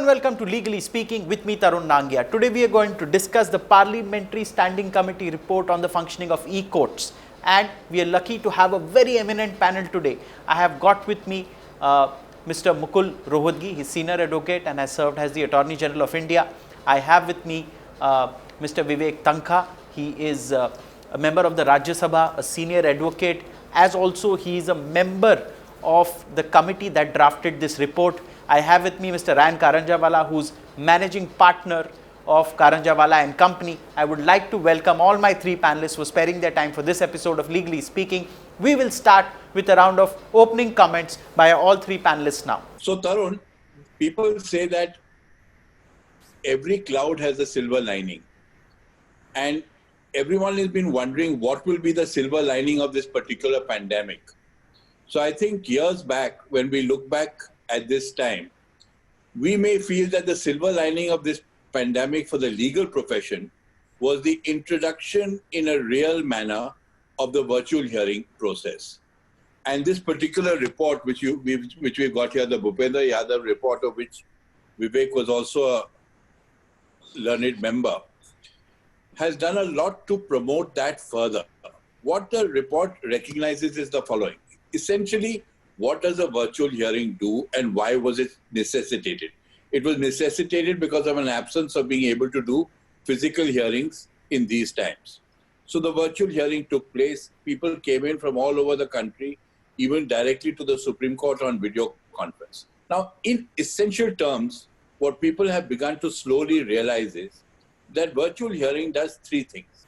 and welcome to Legally Speaking with me, Tarun Nangia. Today we are going to discuss the Parliamentary Standing Committee report on the functioning of e-courts. And we are lucky to have a very eminent panel today. I have got with me Mr. Mukul Rohatgi. He's senior advocate and has served as the Attorney General of India. I have with me Mr. Vivek Tankha. He is a member of the Rajya Sabha, a senior advocate, as also he is a member of the committee that drafted this report. I have with me Mr. Ryan Karanjawala, who's managing partner of Karanjawala and Company. I would like to welcome all my three panelists for sparing their time for this episode of Legally Speaking. We will start with a round of opening comments by all three panelists now. So Tarun, people say that every cloud has a silver lining. And everyone has been wondering what will be the silver lining of this particular pandemic. So I think years back, when we look back at this time, we may feel that the silver lining of this pandemic for the legal profession was the introduction in a real manner of the virtual hearing process. And this particular report, which we've got here, the Bhupendra Yadav report, of which Vivek was also a learned member, has done a lot to promote that further. What the report recognizes is the following. Essentially, what does a virtual hearing do and why was it necessitated? It was necessitated because of an absence of being able to do physical hearings in these times. So the virtual hearing took place. People came in from all over the country, even directly to the Supreme Court on video conference. Now, in essential terms, what people have begun to slowly realize is that virtual hearing does three things.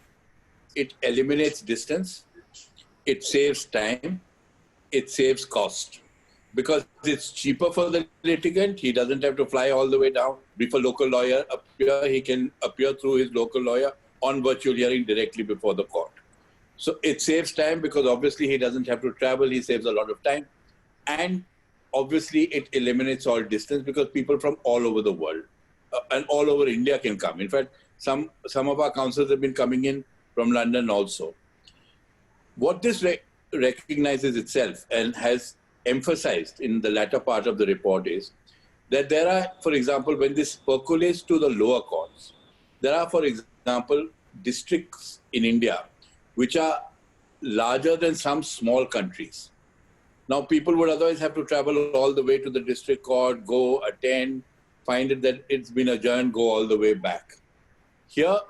It eliminates distance, it saves time, it saves cost. Because it's cheaper for the litigant, he doesn't have to fly all the way down. If a local lawyer appear, he can appear through his local lawyer on virtual hearing directly before the court. So it saves time because obviously he doesn't have to travel, he saves a lot of time. And obviously it eliminates all distance because people from all over the world and all over India can come. In fact, some of our counsels have been coming in from London also. What this recognizes itself and has emphasized in the latter part of the report is that there are, for example, when this percolates to the lower courts, there are, for example, districts in India which are larger than some small countries. Now, people would otherwise have to travel all the way to the district court, go attend, find it that it's been adjourned, go all the way back. Here,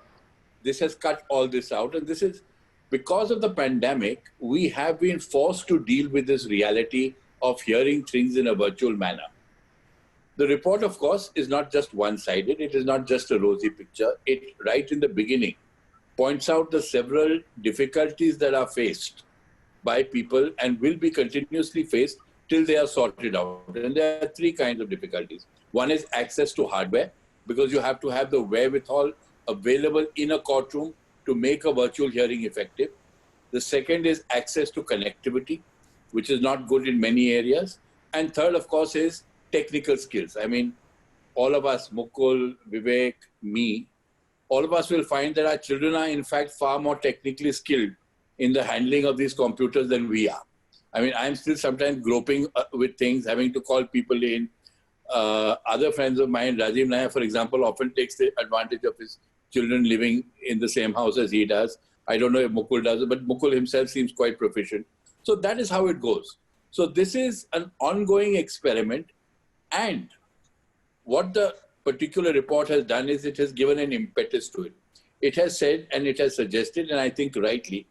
this has cut all this out, and this is because of the pandemic, we have been forced to deal with this reality of hearing things in a virtual manner. The report, of course, is not just one-sided. It is not just a rosy picture. It, right in the beginning, points out the several difficulties that are faced by people and will be continuously faced till they are sorted out. And there are three kinds of difficulties. One is access to hardware, because you have to have the wherewithal available in a courtroom to make a virtual hearing effective. The second is access to connectivity, which is not good in many areas. And third, of course, is technical skills. I mean, all of us, Mukul, Vivek, me, all of us will find that our children are in fact far more technically skilled in the handling of these computers than we are. I mean, I'm still sometimes groping with things, having to call people in. Other friends of mine, Rajiv Nair, for example, often takes the advantage of his children living in the same house as he does. I don't know if Mukul does it, but Mukul himself seems quite proficient. So that is how it goes. So this is an ongoing experiment. And what the particular report has done is it has given an impetus to it. It has said and it has suggested, and I think rightly,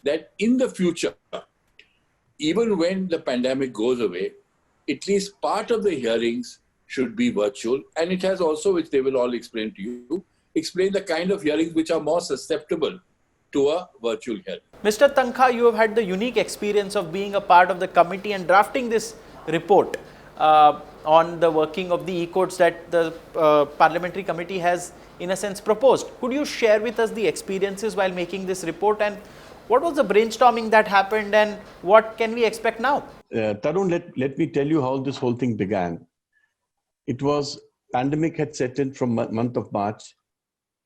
that in the future, even when the pandemic goes away, at least part of the hearings should be virtual. And it has also, which they will all explain to you, explain the kind of hearings which are more susceptible to a virtual hearing. Mr. Tankha, you have had the unique experience of being a part of the committee and drafting this report on the working of the e-courts that the Parliamentary Committee has, in a sense, proposed. Could you share with us the experiences while making this report, and what was the brainstorming that happened and what can we expect now? Tarun, let me tell you how this whole thing began. It was, pandemic had set in from month of March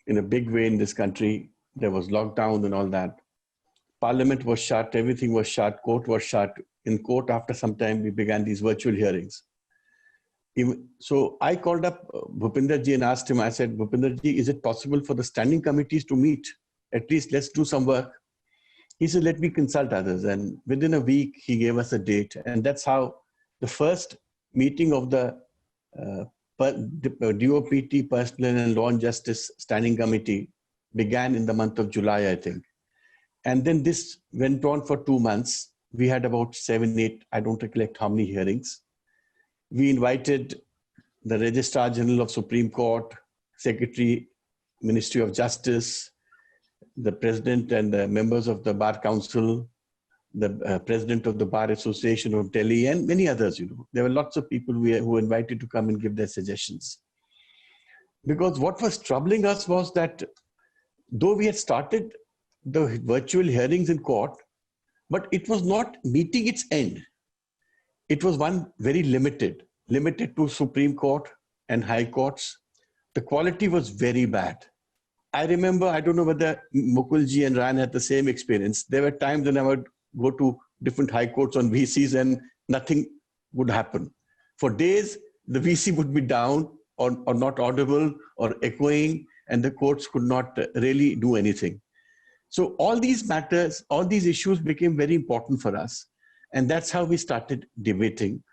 in a big way in this country. There was lockdown and all that. Parliament was shut, everything was shut, court was shut. In court, after some time, we began these virtual hearings. So I called up Bhupinder ji and asked him, I said, Bhupinder ji, is it possible for the standing committees to meet? At least let's do some work. He said, let me consult others. And within a week, he gave us a date. And that's how the first meeting of the DOPT, Personal and Law and Justice Standing Committee began in the month of July, I think. And then this went on for 2 months. We had about 7, 8, I don't recollect how many hearings. We invited the Registrar General of Supreme Court, Secretary, Ministry of Justice, the President and the members of the Bar Council, the President of the Bar Association of Delhi, and many others. There were lots of people who were invited to come and give their suggestions. Because what was troubling us was that though we had started the virtual hearings in court, but it was not meeting its end. It was one very limited to Supreme Court and High Courts. The quality was very bad. I remember, I don't know whether Mukulji and Ryan had the same experience. There were times when I would go to different high courts on VCs and nothing would happen. For days, the VC would be down or not audible or echoing, and the courts could not really do anything. So all these matters, all these issues became very important for us. And that's how we started debating.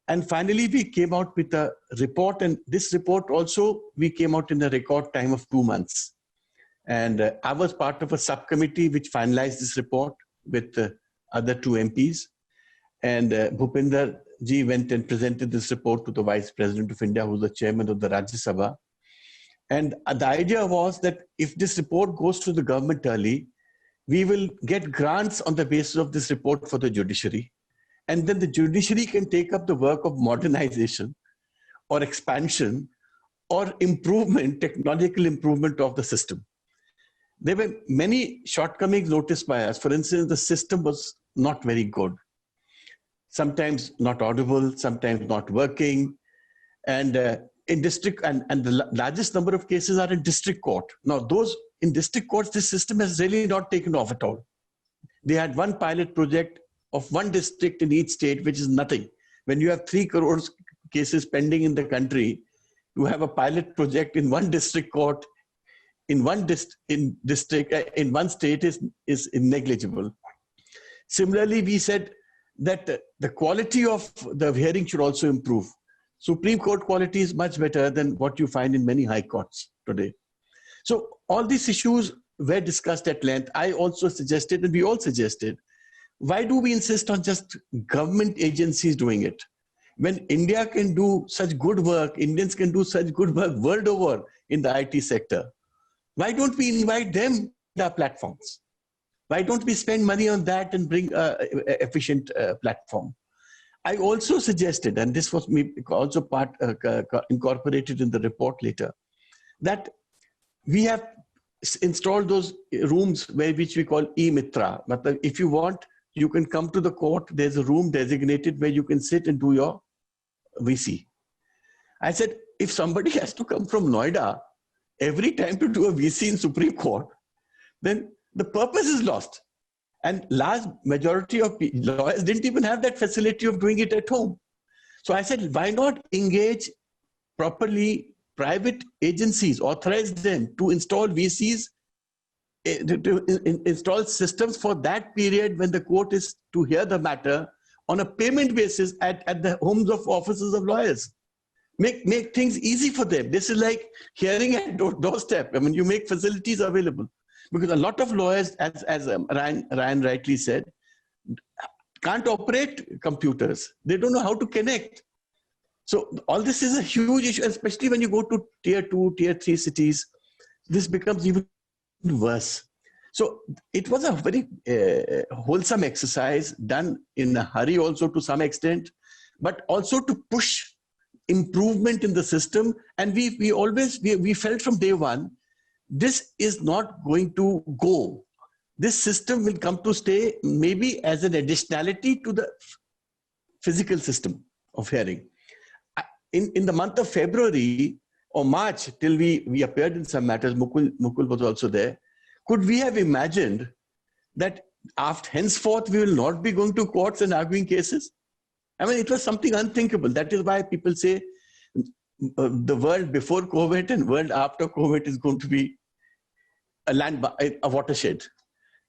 And finally, we came out with a report. And this report also, we came out in a record time of 2 months. And I was part of a subcommittee which finalized this report with the other 2 MPs. And Bhupinder ji went and presented this report to the Vice President of India, who's the chairman of the Rajya Sabha. And the idea was that if this report goes to the government early, we will get grants on the basis of this report for the judiciary. And then the judiciary can take up the work of modernization or expansion or improvement, technological improvement of the system. There were many shortcomings noticed by us. For instance, the system was not very good. Sometimes not audible, sometimes not working. And in district, and the largest number of cases are in district court. Now, those in district courts, this system has really not taken off at all. They had one pilot project of one district in each state, which is nothing. When you have 3 crore cases pending in the country, to have a pilot project in one district court, in one state is negligible. Similarly, we said that the quality of the hearing should also improve. Supreme Court quality is much better than what you find in many high courts today. So all these issues were discussed at length. I also suggested, and we all suggested, why do we insist on just government agencies doing it? When India can do such good work, Indians can do such good work world over in the IT sector, why don't we invite them to our platforms? Why don't we spend money on that and bring an efficient platform? I also suggested, and this was also incorporated in the report later, that we have installed those rooms which we call e-mitra. But if you want, you can come to the court. There's a room designated where you can sit and do your VC. I said, if somebody has to come from Noida every time to do a VC in Supreme Court, then the purpose is lost. And large majority of lawyers didn't even have that facility of doing it at home. So I said, why not engage properly private agencies, authorize them to install VCs, to install systems for that period when the court is to hear the matter on a payment basis at the homes of offices of lawyers. Make things easy for them. This is like hearing at doorstep. I mean, you make facilities available. Because a lot of lawyers, as Ryan rightly said, can't operate computers. They don't know how to connect. So all this is a huge issue, especially when you go to tier 2, tier 3 cities. This becomes even worse. So it was a very wholesome exercise done in a hurry also to some extent, but also to push improvement in the system. And we felt from day one, this is not going to go. This system will come to stay maybe as an additionality to the physical system of hearing. In the month of February or March, till we appeared in some matters, Mukul was also there, could we have imagined that henceforth we will not be going to courts and arguing cases? I mean, it was something unthinkable. That is why people say the world before COVID and world after COVID is going to be a watershed.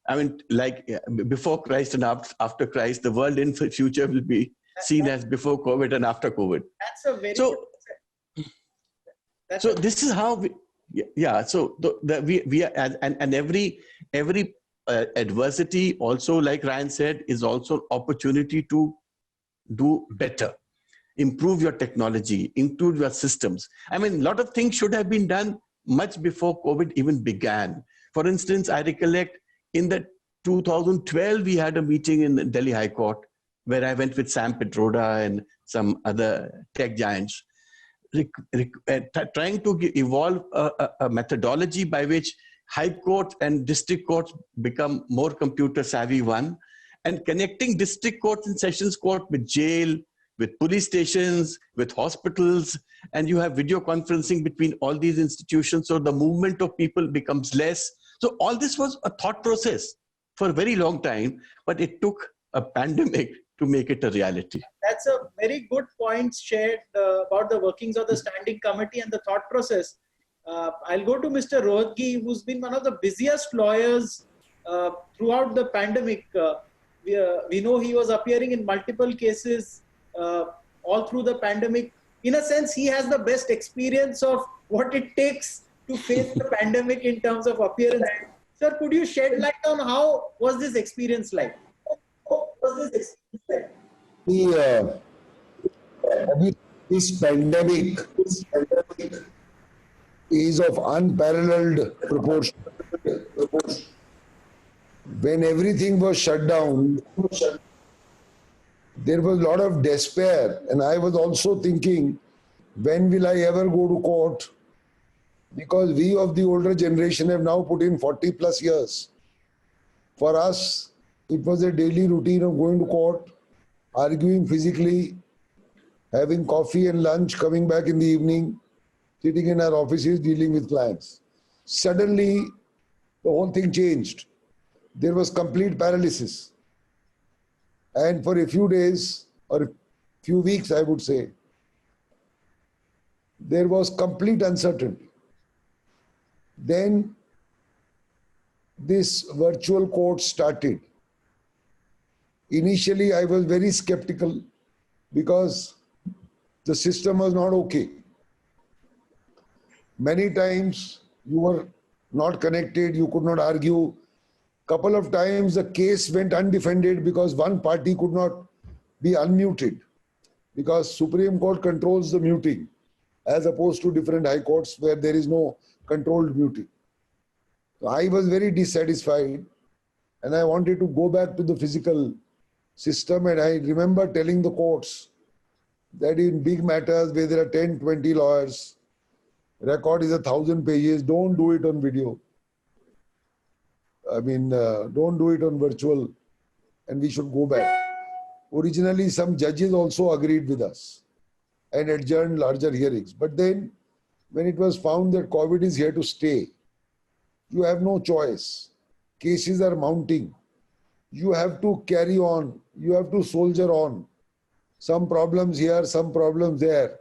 I mean, like before Christ and after Christ, the world in the future will be seen as before COVID and after COVID. That's a very So, this is how we, yeah. So we are, and every adversity also, like Ryan said, is also an opportunity to do better, improve your technology, improve your systems. I mean, a lot of things should have been done much before COVID even began. For instance, I recollect in the 2012, we had a meeting in the Delhi High Court where I went with Sam Petroda and some other tech giants, trying to evolve a methodology by which high court and district courts become more computer savvy one, and connecting district courts and sessions court with jail, with police stations, with hospitals, and you have video conferencing between all these institutions, so the movement of people becomes less. So all this was a thought process for a very long time, but it took a pandemic to make it a reality. That's a very good point shared about the workings of the standing committee and the thought process. I'll go to Mr. Rohatgi, who's been one of the busiest lawyers throughout the pandemic. We know he was appearing in multiple cases all through the pandemic. In a sense, he has the best experience of what it takes to face the pandemic in terms of appearance. Sir, could you shed light on how was this experience like? This pandemic is of unparalleled proportion. When everything was shut down, there was a lot of despair, and I was also thinking, when will I ever go to court? Because we of the older generation have now put in 40 plus years. For us, it was a daily routine of going to court, arguing physically, having coffee and lunch, coming back in the evening, sitting in our offices, dealing with clients. Suddenly, the whole thing changed. There was complete paralysis. And for a few days, or a few weeks, I would say, there was complete uncertainty. Then this virtual court started. Initially, I was very skeptical because the system was not okay. Many times you were not connected, you could not argue. Couple of times the case went undefended because one party could not be unmuted, because Supreme Court controls the muting as opposed to different high courts where there is no controlled muting. So I was very dissatisfied and I wanted to go back to the physical system, and I remember telling the courts that in big matters where there are 10, 20 lawyers, record is 1,000 pages, don't do it on video. I mean, don't do it on virtual, and we should go back. Originally, some judges also agreed with us and adjourned larger hearings. But then, when it was found that COVID is here to stay, you have no choice. Cases are mounting. You have to carry on. You have to soldier on. Some problems here, some problems there.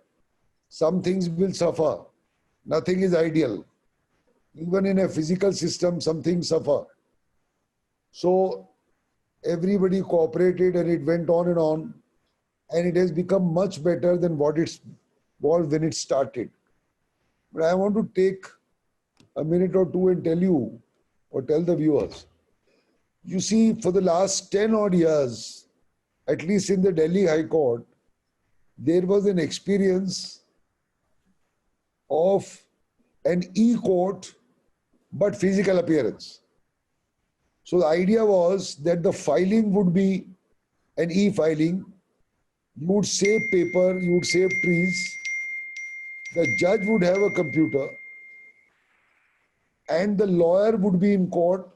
Some things will suffer. Nothing is ideal. Even in a physical system, some things suffer. So everybody cooperated and it went on, and it has become much better than what it was when it started. But I want to take a minute or two and tell you, or tell the viewers. You see, for the last 10 odd years, at least in the Delhi High Court, there was an experience of an e-court, but physical appearance. So the idea was that the filing would be an e-filing. You would save paper, you would save trees. The judge would have a computer and the lawyer would be in court,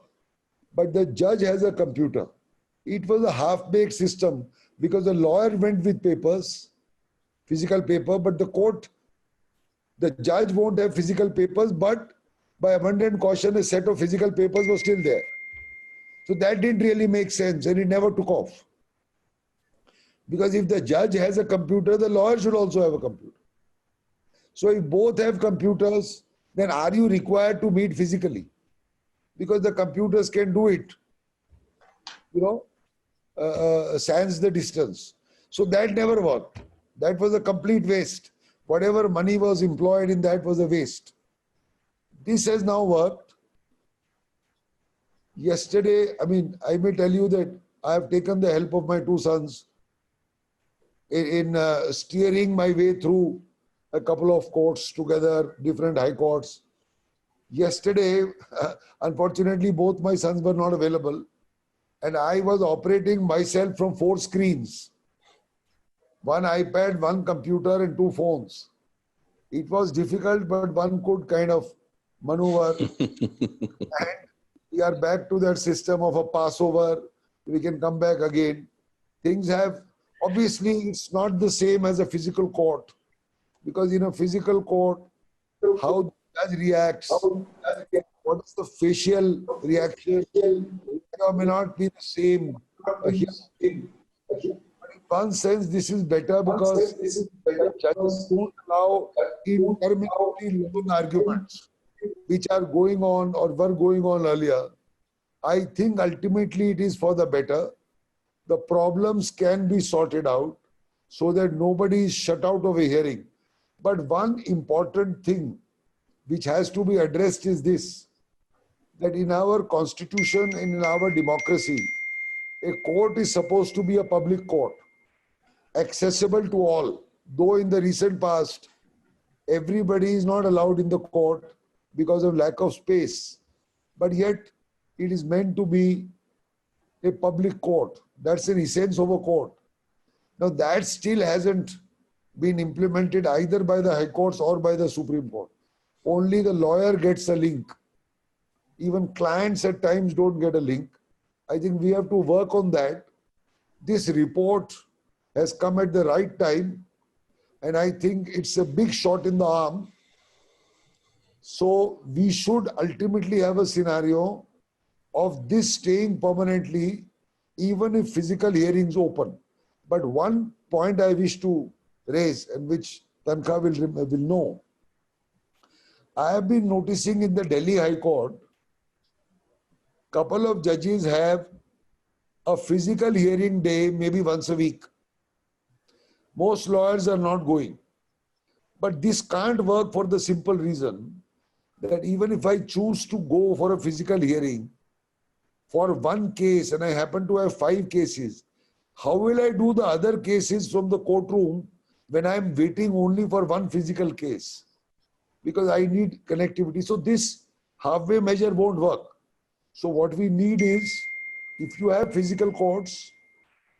but the judge has a computer. It was a half-baked system because the lawyer went with papers, physical paper, but the judge won't have physical papers, but by abundant caution, a set of physical papers was still there. So that didn't really make sense, and it never took off. Because if the judge has a computer, the lawyer should also have a computer. So if both have computers, then are you required to meet physically? Because the computers can do it, sans the distance. So that never worked. That was a complete waste. Whatever money was employed in that was a waste. This has now worked. Yesterday, I may tell you that I have taken the help of my two sons in steering my way through a couple of courts together, different high courts. Yesterday, unfortunately, both my sons were not available, and I was operating myself from 4 screens. 1 iPad, 1 computer, and 2 phones. It was difficult, but one could kind of maneuver. And we are back to that system of a Passover. We can come back again. Things have, obviously, it's not the same as a physical court, because in a physical court, how the judge reacts, what is the facial reaction, may not be the same. In one sense, this is better because judges don't allow interminably long arguments which are going on or were going on earlier. I think ultimately it is for the better. The problems can be sorted out so that nobody is shut out of a hearing. But one important thing which has to be addressed is this, that in our constitution and in our democracy, a court is supposed to be a public court, accessible to all. Though in the recent past, everybody is not allowed in the court because of lack of space, but yet it is meant to be a public court. That's an essence of a court. Now that still hasn't been implemented either by the High Courts or by the Supreme Court. Only the lawyer gets a link. Even clients at times don't get a link. I think we have to work on that. This report has come at the right time, and I think it's a big shot in the arm. So we should ultimately have a scenario of this staying permanently, even if physical hearings open. But one point I wish to raise, and which Tankha will know. I have been noticing in the Delhi High Court, couple of judges have a physical hearing day maybe once a week. Most lawyers are not going. But this can't work for the simple reason that even if I choose to go for a physical hearing for one case and I happen to have 5 cases, how will I do the other cases from the courtroom when I'm waiting only for one physical case? Because I need connectivity. So this halfway measure won't work. So what we need is, if you have physical courts,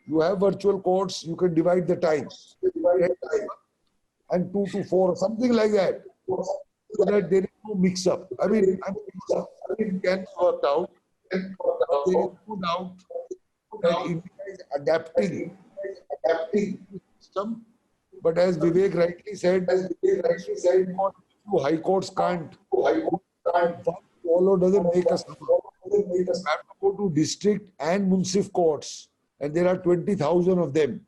you have virtual courts, you can divide the time. And 2 to 4, something like that. So that there is no mix-up. It can work out. There is no doubt that India is adapting to the system. But as Vivek rightly said, high courts can't follow, doesn't make us. We have to go to district and municipal courts, and there are 20,000 of them.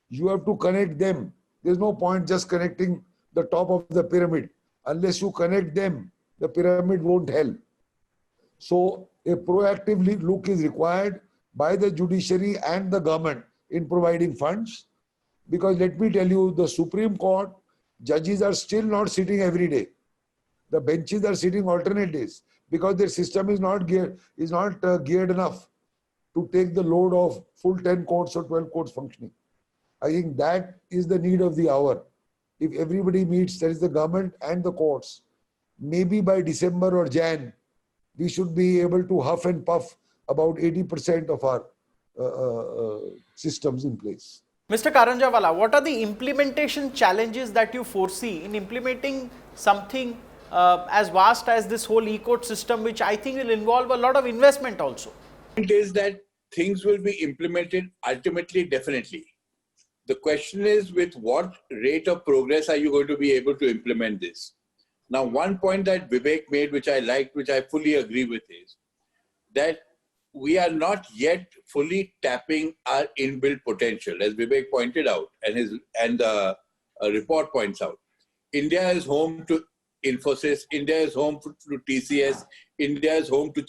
You have to connect them. There's no point just connecting the top of the pyramid. Unless you connect them, the pyramid won't help. So a proactive look is required by the judiciary and the government in providing funds. Because let me tell you, the Supreme Court judges are still not sitting every day. The benches are sitting alternate days because their system is not geared enough to take the load of full 10 courts or 12 courts functioning. I think that is the need of the hour. If everybody meets, that is the government and the courts, maybe by December or Jan, we should be able to huff and puff about 80% of our systems in place. Mr. Karanjawala, what are the implementation challenges that you foresee in implementing something as vast as this whole ECourt system, which I think will involve a lot of investment also? It is that things will be implemented ultimately, definitely. The question is, with what rate of progress are you going to be able to implement this? Now, one point that Vivek made, which I liked, which I fully agree with, is that we are not yet fully tapping our inbuilt potential, as Vivek pointed out, and the report points out. India is home to Infosys, India is home to TCS, India is home to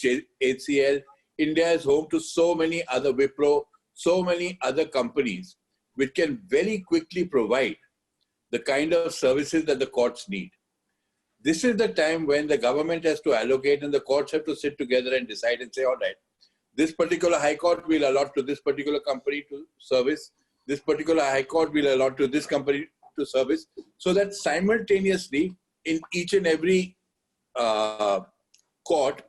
HCL, India is home to so many other Wipro, so many other companies which can very quickly provide the kind of services that the courts need. This is the time when the government has to allocate and the courts have to sit together and decide and say, all right, this particular high court will allot to this particular company to service, this particular high court will allot to this company to service, so that simultaneously in each and every court,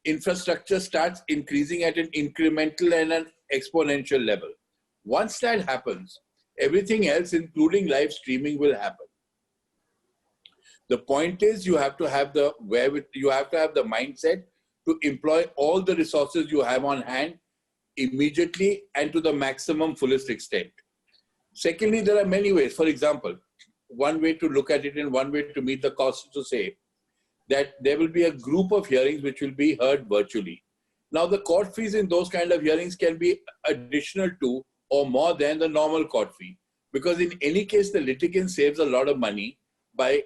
infrastructure starts increasing at an incremental and an exponential level. Once that happens, everything else, including live streaming, will happen. The point is, you have to have the mindset to employ all the resources you have on hand immediately and to the maximum fullest extent. Secondly, there are many ways. For example, one way to look at it and one way to meet the cost is to say that there will be a group of hearings which will be heard virtually. Now, the court fees in those kind of hearings can be additional to or more than the normal court fee, because in any case, the litigant saves a lot of money by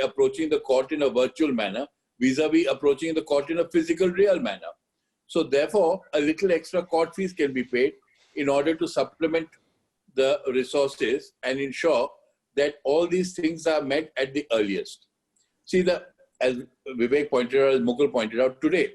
approaching the court in a virtual manner vis-a-vis approaching the court in a physical, real manner. So therefore, a little extra court fees can be paid in order to supplement the resources and ensure that all these things are met at the earliest. See, as Vivek pointed out, as Mukul pointed out today,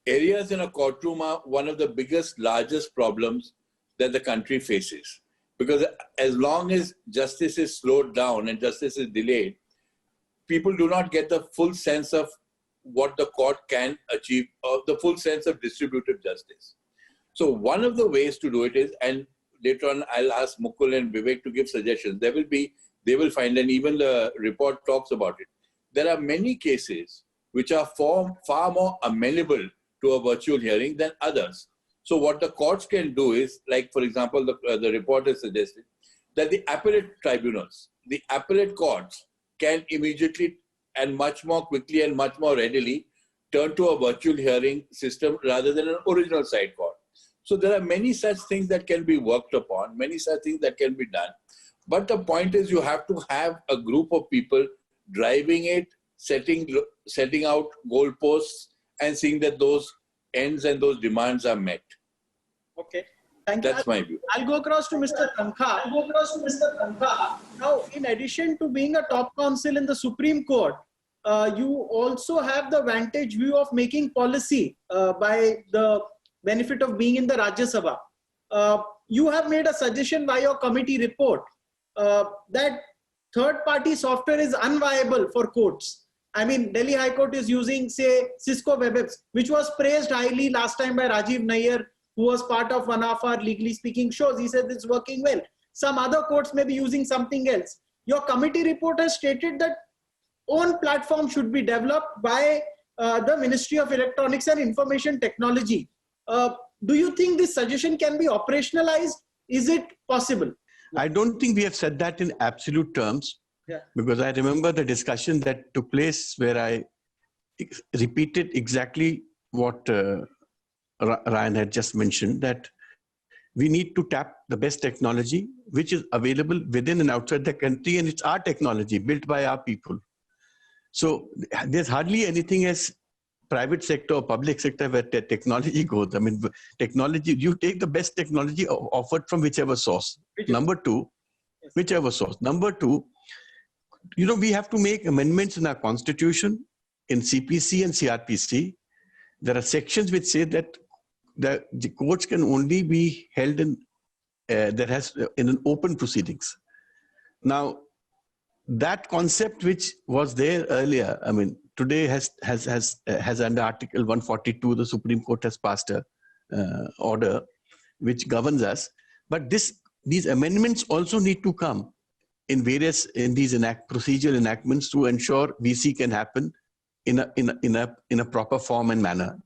areas in a courtroom are one of the biggest, largest problems that the country faces. Because as long as justice is slowed down and justice is delayed, people do not get the full sense of what the court can achieve, or the full sense of distributive justice. So one of the ways to do it is, and later on I'll ask Mukul and Vivek to give suggestions, they will find, and even the report talks about it, there are many cases which are far more amenable to a virtual hearing than others. So what the courts can do is, like for example, the report has suggested that the appellate tribunals, the appellate courts can immediately and much more quickly and much more readily turn to a virtual hearing system rather than an original side court. So there are many such things that can be worked upon, many such things that can be done. But the point is, you have to have a group of people driving it, setting out goalposts and seeing that those ends and those demands are met. Okay. Thank you. That's my view. I'll go across to Mr. Tankha. Now, in addition to being a top counsel in the Supreme Court, you also have the vantage view of making policy by the benefit of being in the Rajya Sabha. You have made a suggestion by your committee report that third-party software is unviable for courts. I mean, Delhi High Court is using, say, Cisco Webex, which was praised highly last time by Rajiv Nair, who was part of one of our Legally Speaking shows. He said it's working well. Some other courts may be using something else. Your committee report has stated that own platform should be developed by the Ministry of Electronics and Information Technology. Do you think this suggestion can be operationalized? Is it possible? I don't think we have said that in absolute terms, because I remember the discussion that took place where I repeated exactly what Ryan had just mentioned, that we need to tap the best technology which is available within and outside the country, and it's our technology built by our people. So there's hardly anything as private sector or public sector where technology goes. I mean, technology, you take the best technology offered from whichever source. Number two, whichever source. Number two, we have to make amendments in our constitution, in CPC and CRPC. There are sections which say that the courts can only be held in an open proceedings. Now, that concept which was there earlier, I mean, today has under Article 142, the Supreme Court has passed a order which governs us. But these amendments also need to come in these procedural enactments to ensure VC can happen in a proper form and manner.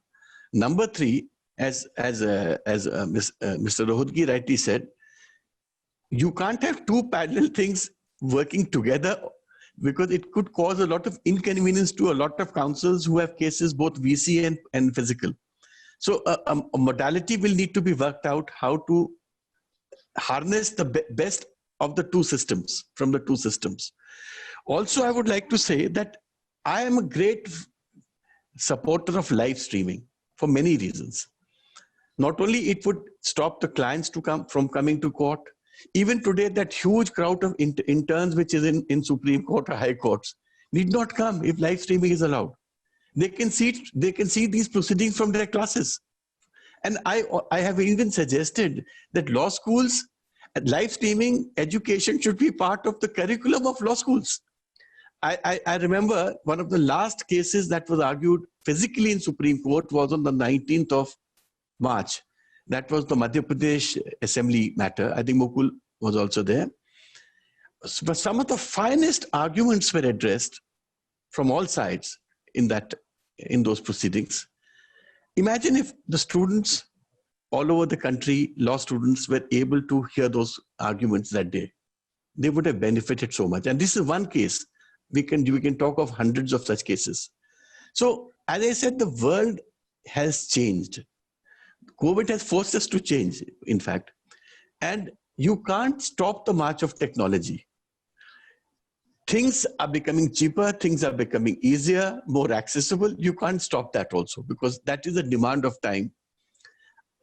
Number three, as Mr. Rohutgi rightly said, you can't have two parallel things working together, because it could cause a lot of inconvenience to a lot of counsels who have cases both VC and physical. So a modality will need to be worked out, how to harness the best of the two systems, from the two systems. Also, I would like to say that I am a great supporter of live streaming for many reasons. Not only it would stop the clients from coming to court, even today that huge crowd of interns which is in Supreme Court or High Courts need not come if live streaming is allowed. They can see these proceedings from their classes. And I have even suggested that law schools, live streaming education should be part of the curriculum of law schools. I remember one of the last cases that was argued physically in Supreme Court was on the 19th of March. That was the Madhya Pradesh Assembly matter. I think Mukul was also there. But some of the finest arguments were addressed from all sides in those proceedings. Imagine if the students all over the country, law students, were able to hear those arguments that day. They would have benefited so much. And this is one case. We can talk of hundreds of such cases. So, as I said, the world has changed. COVID has forced us to change, in fact. And you can't stop the march of technology. Things are becoming cheaper, things are becoming easier, more accessible. You can't stop that also, because that is a demand of time.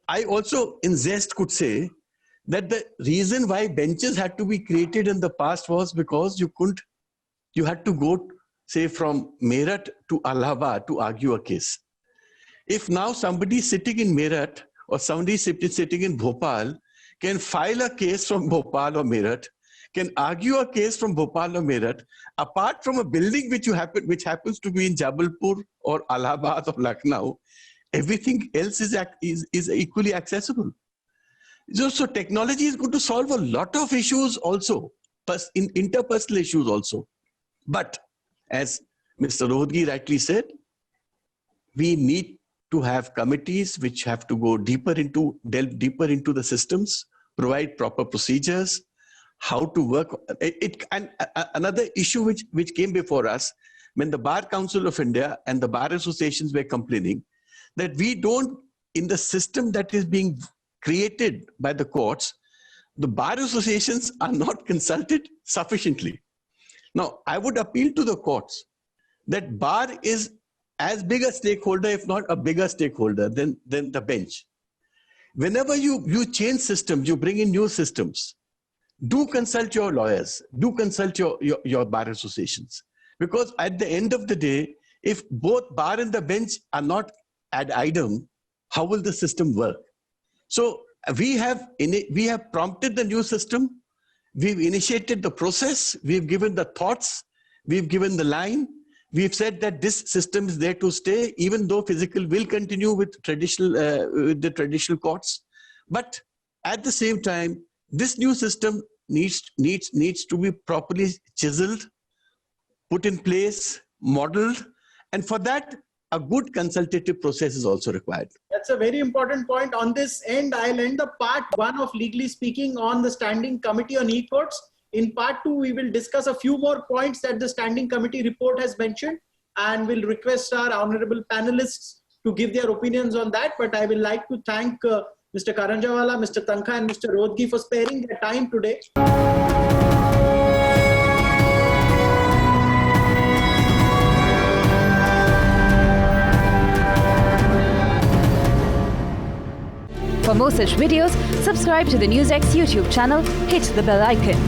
I also, in zest, could say that the reason why benches had to be created in the past was because you had to go, say, from Meerut to Allahabad to argue a case. If now somebody sitting in Meerut or somebody sitting in Bhopal can file a case from Bhopal or Meerut, can argue a case from Bhopal or Meerut, apart from a building which happens to be in Jabalpur or Allahabad or Lucknow, everything else is equally accessible. So technology is going to solve a lot of issues also, interpersonal issues also. But as Mr. Rohgi rightly said, we need to have committees which have to delve deeper into the systems, provide proper procedures, how to work it. And another issue which came before us, when the Bar Council of India and the bar associations were complaining that we don't, in the system that is being created by the courts, the bar associations are not consulted sufficiently. Now, I would appeal to the courts that bar is as big a stakeholder, if not a bigger stakeholder than the bench. Whenever you change systems, you bring in new systems, do consult your lawyers, do consult your bar associations. Because at the end of the day, if both bar and the bench are not ad idem, how will the system work? So we have prompted the new system. We've initiated the process. We've given the thoughts. We've given the line. We've said that this system is there to stay, even though physical will continue with the traditional courts. But at the same time, this new system needs to be properly chiseled, put in place, modeled, and for that, a good consultative process is also required. That's a very important point. On this end, I'll end the part one of Legally Speaking on the Standing Committee on E-Courts. In part two, we will discuss a few more points that the Standing Committee report has mentioned, and we'll request our honorable panelists to give their opinions on that. But I will like to thank Mr. Karanjawala, Mr. Tankha, and Mr. Rohgi for sparing their time today. For more such videos, subscribe to the NewsX YouTube channel, hit the bell icon.